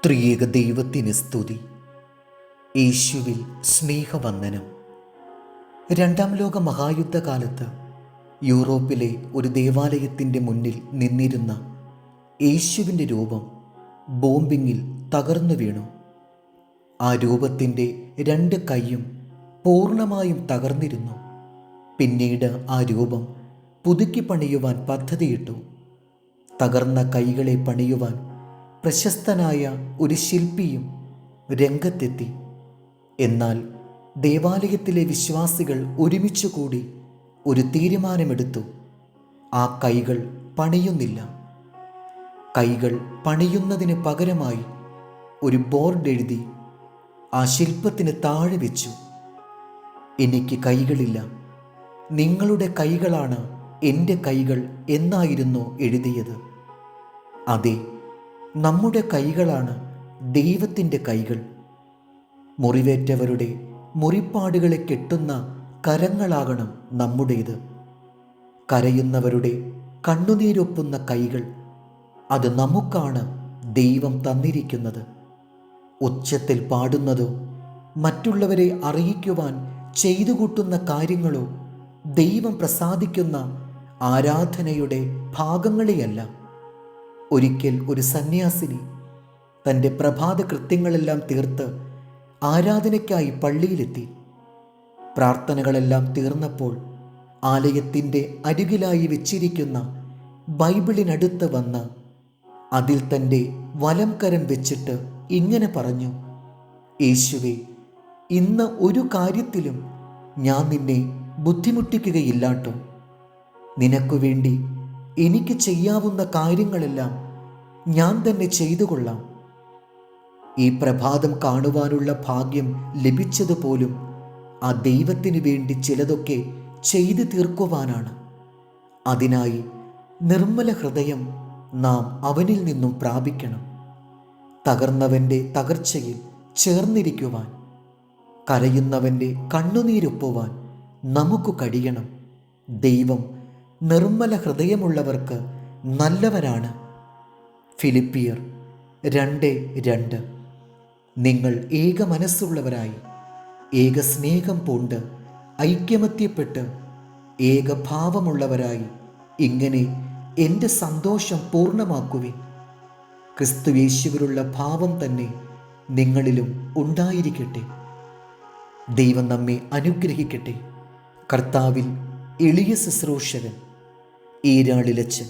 ത്രിയേക ദൈവത്തിന് സ്തുതി. യേശുവിൽ സ്നേഹവന്ദനം. രണ്ടാം ലോക മഹായുദ്ധകാലത്ത് യൂറോപ്പിലെ ഒരു ദേവാലയത്തിൻ്റെ മുന്നിൽ നിന്നിരുന്ന യേശുവിൻ്റെ രൂപം ബോംബിങ്ങിൽ തകർന്നു വീണു. ആ രൂപത്തിൻ്റെ രണ്ട് കൈയും പൂർണ്ണമായും തകർന്നിരുന്നു. പിന്നീട് ആ രൂപം പുതുക്കി പണിയുവാൻ പദ്ധതിയിട്ടു. തകർന്ന കൈകളെ പണിയുവാൻ പ്രശസ്തനായ ഒരു ശില്പിയും രംഗത്തെത്തി. എന്നാൽ ദേവാലയത്തിലെ വിശ്വാസികൾ ഒരുമിച്ച് കൂടി ഒരു തീരുമാനമെടുത്തു. ആ കൈകൾ പണിയുന്നില്ല. കൈകൾ പണിയുന്നതിന് പകരമായി ഒരു ബോർഡ് എഴുതി ആ ശില്പത്തിന് താഴെ വെച്ചു. എനിക്ക് കൈകളില്ല, നിങ്ങളുടെ കൈകളാണ് എൻ്റെ കൈകൾ എന്നായിരുന്നു എഴുതിയത്. അതെ, നമ്മുടെ കൈകളാണ് ദൈവത്തിൻ്റെ കൈകൾ. മുറിവേറ്റവരുടെ മുറിപ്പാടുകളെ കെട്ടുന്ന കരങ്ങളാകണം നമ്മുടേത്. കരയുന്നവരുടെ കണ്ണുനീരൊപ്പുന്ന കൈകൾ, അത് നമുക്കാണ് ദൈവം തന്നിരിക്കുന്നത്. ഉച്ചത്തിൽ പാടുന്നതോ മറ്റുള്ളവരെ അറിയിക്കുവാൻ ചെയ്തു കൂട്ടുന്ന കാര്യങ്ങളോ ദൈവം പ്രസാദിക്കുന്ന ആരാധനയുടെ ഭാഗങ്ങളെയല്ല. ഒരിക്കൽ ഒരു സന്യാസിനി തൻ്റെ പ്രഭാത കൃത്യങ്ങളെല്ലാം തീർത്ത് ആരാധനയ്ക്കായി പള്ളിയിലെത്തി. പ്രാർത്ഥനകളെല്ലാം തീർന്നപ്പോൾ ആലയത്തിൻ്റെ അരികിലായി വെച്ചിരിക്കുന്ന ബൈബിളിനടുത്ത് വന്ന് അതിൽ തൻ്റെ വലം കരം വെച്ചിട്ട് ഇങ്ങനെ പറഞ്ഞു: യേശുവേ, ഇന്ന് ഒരു കാര്യത്തിലും ഞാൻ നിന്നെ ബുദ്ധിമുട്ടിക്കുകയില്ലാട്ടോ. നിനക്കു വേണ്ടി എനിക്ക് ചെയ്യാവുന്ന കാര്യങ്ങളെല്ലാം ഞാൻ തന്നെ ചെയ്തു കൊള്ളാം. ഈ പ്രഭാതം കാണുവാനുള്ള ഭാഗ്യം ലഭിച്ചതുപോലും ആ ദൈവത്തിനു വേണ്ടി ചിലതൊക്കെ ചെയ്തു തീർക്കുവാനാണ്. അതിനായി നിർമ്മല ഹൃദയം നാം അവനിൽ നിന്നും പ്രാപിക്കണം. തകർന്നവൻ്റെ തകർച്ചയിൽ ചേർന്നിരിക്കുവാൻ, കരയുന്നവൻ്റെ കണ്ണുനീരൊപ്പുവാൻ നമുക്ക് കഴിയണം. ദൈവം നിർമ്മല ഹൃദയമുള്ളവർക്ക് നല്ലവരാണ്. ഫിലിപ്പിയർ 2:2. നിങ്ങൾ ഏക മനസ്സുള്ളവരായി ഏക സ്നേഹം പൂണ്ട് ഐക്യമത്യപ്പെട്ട് ഏകഭാവമുള്ളവരായി ഇങ്ങനെ എൻ്റെ സന്തോഷം പൂർണ്ണമാക്കുവിൻ. ക്രിസ്തുയേശുവിലുള്ള ഭാവം തന്നെ നിങ്ങളിലും ഉണ്ടായിരിക്കട്ടെ. ദൈവം നമ്മെ അനുഗ്രഹിക്കട്ടെ. കർത്താവിൽ എളിയ ശുശ്രൂഷകൻ ഈരാളിലച്ചൻ.